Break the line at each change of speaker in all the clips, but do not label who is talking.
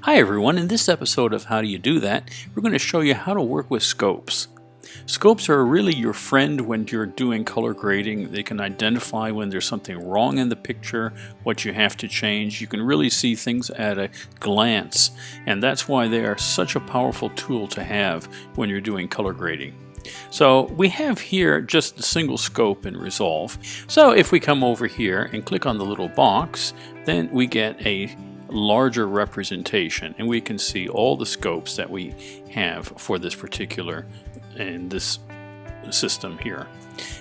Hi everyone, in this episode of How Do You Do That, we're going to show you how to work with scopes. Scopes are really your friend when you're doing color grading. They can identify when there's something wrong in the picture, what you have to change. You can really see things at a glance, and that's why they are such a powerful tool to have when you're doing color grading. So we have here just a single scope in Resolve. So if we come over here and click on the little box, then we get a larger representation, and we can see all the scopes that we have for this particular in this system here.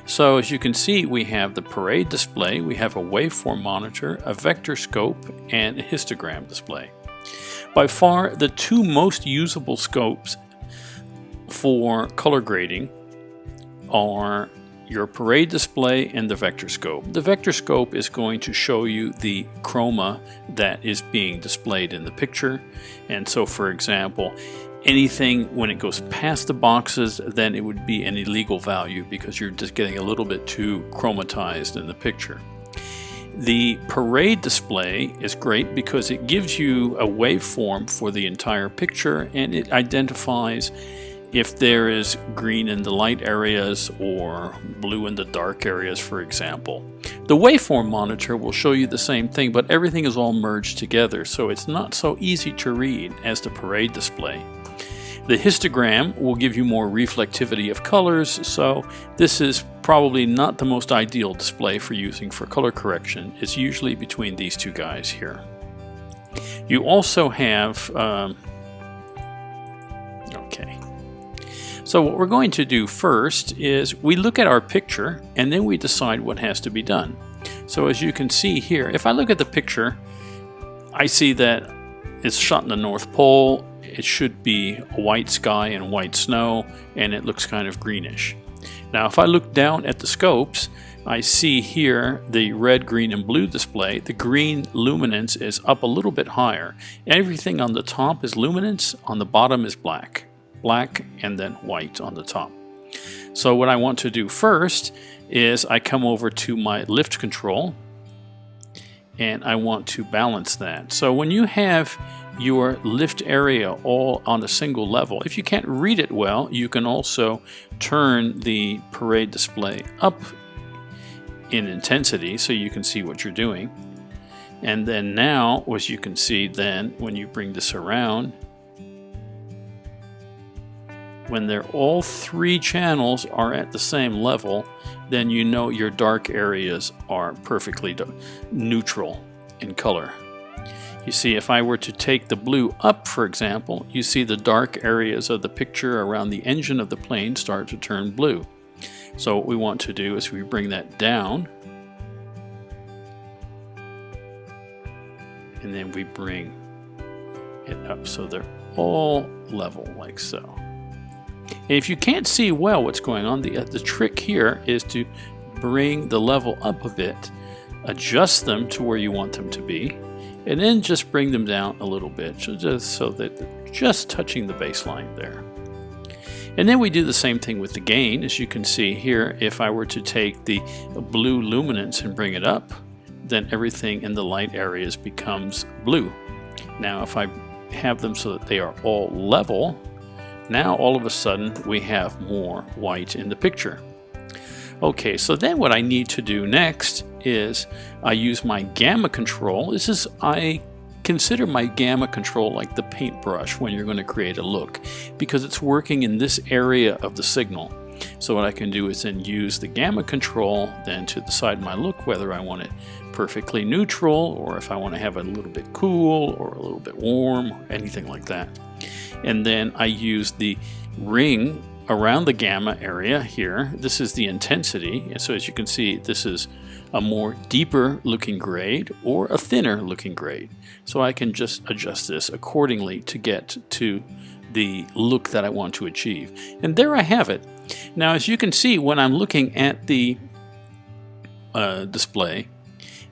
So as you can see, we have the parade display, we have a waveform monitor, a vector scope, and a histogram display. By far the two most usable scopes for color grading are your parade display and the vector scope. The vector scope is going to show you the chroma that is being displayed in the picture. And so for example, anything when it goes past the boxes, then it would be an illegal value because you're just getting a little bit too chromatized in the picture. The parade display is great because it gives you a waveform for the entire picture, and it identifies if there is green in the light areas or blue in the dark areas, for example. The waveform monitor will show you the same thing, but everything is all merged together, so it's not so easy to read as the parade display. The histogram will give you more reflectivity of colors, so this is probably not the most ideal display for using for color correction. It's usually between these two guys here. You also have So what we're going to do first is we look at our picture and then we decide what has to be done. So as you can see here, if I look at the picture, I see that it's shot in the North Pole. It should be a white sky and white snow, and it looks kind of greenish. Now if I look down at the scopes, I see here the red, green, and blue display. The green luminance is up a little bit higher. Everything on the top is luminance, on the bottom is black and then white on the top. So what I want to do first is I come over to my lift control and I want to balance that. So when you have your lift area all on a single level, if you can't read it well, you can also turn the parade display up in intensity so you can see what you're doing. And then now, as you can see, then when you bring this around, when they're all three channels are at the same level, then you know your dark areas are perfectly neutral in color. You see, if I were to take the blue up, for example, you see the dark areas of the picture around the engine of the plane start to turn blue. So what we want to do is we bring that down, and then we bring it up so they're all level like so. And if you can't see well what's going on, the trick here is to bring the level up a bit, adjust them to where you want them to be, and then just bring them down a little bit, just so that they're just touching the baseline there. And then we do the same thing with the gain. As you can see here, if I were to take the blue luminance and bring it up, then everything in the light areas becomes blue. Now if I have them so that they are all level, now all of a sudden we have more white in the picture. Okay, so then what I need to do next is I use my gamma control. I consider my gamma control like the paintbrush when you're going to create a look, because it's working in this area of the signal. So what I can do is then use the gamma control then to decide my look, whether I want it perfectly neutral or if I want to have it a little bit cool or a little bit warm or anything like that. And then I use the ring around the gamma area here. This is the intensity. And so as you can see, this is a more deeper looking grade or a thinner looking grade. So I can just adjust this accordingly to get to the look that I want to achieve. And there I have it. Now as you can see, when I'm looking at the display,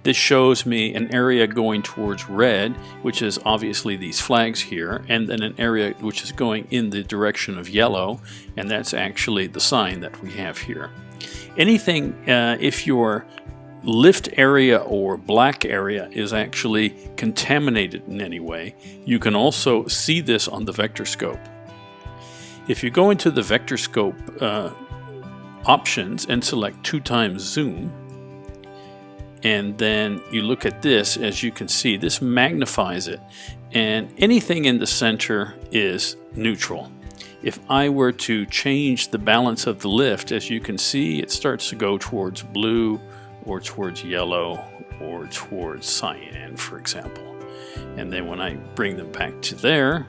this shows me an area going towards red, which is obviously these flags here, and then an area which is going in the direction of yellow, and that's actually the sign that we have here. Anything, if your lift area or black area is actually contaminated in any way, you can also see this on the vector scope. If you go into the vector scope options and select 2x zoom, and then you look at this, as you can see, this magnifies it, and anything in the center is neutral. If I were to change the balance of the lift, as you can see, it starts to go towards blue or towards yellow or towards cyan, for example. And then when I bring them back to there,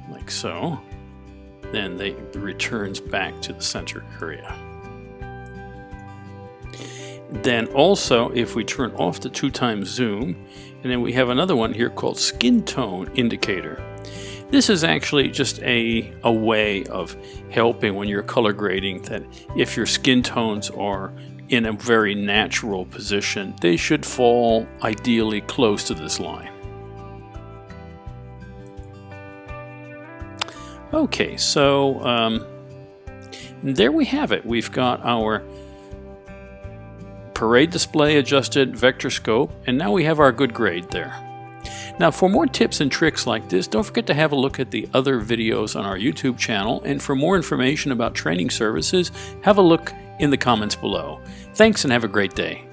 like so, then they returns back to the center area. Then also, if we turn off the 2x zoom, and then we have another one here called skin tone indicator. This is actually just a way of helping when you're color grading, that if your skin tones are in a very natural position, they should fall ideally close to this line. Okay, so there we have it. We've got our parade display adjusted vector scope, and now we have our good grade there. Now, for more tips and tricks like this, don't forget to have a look at the other videos on our YouTube channel, and for more information about training services, have a look in the comments below. Thanks and have a great day.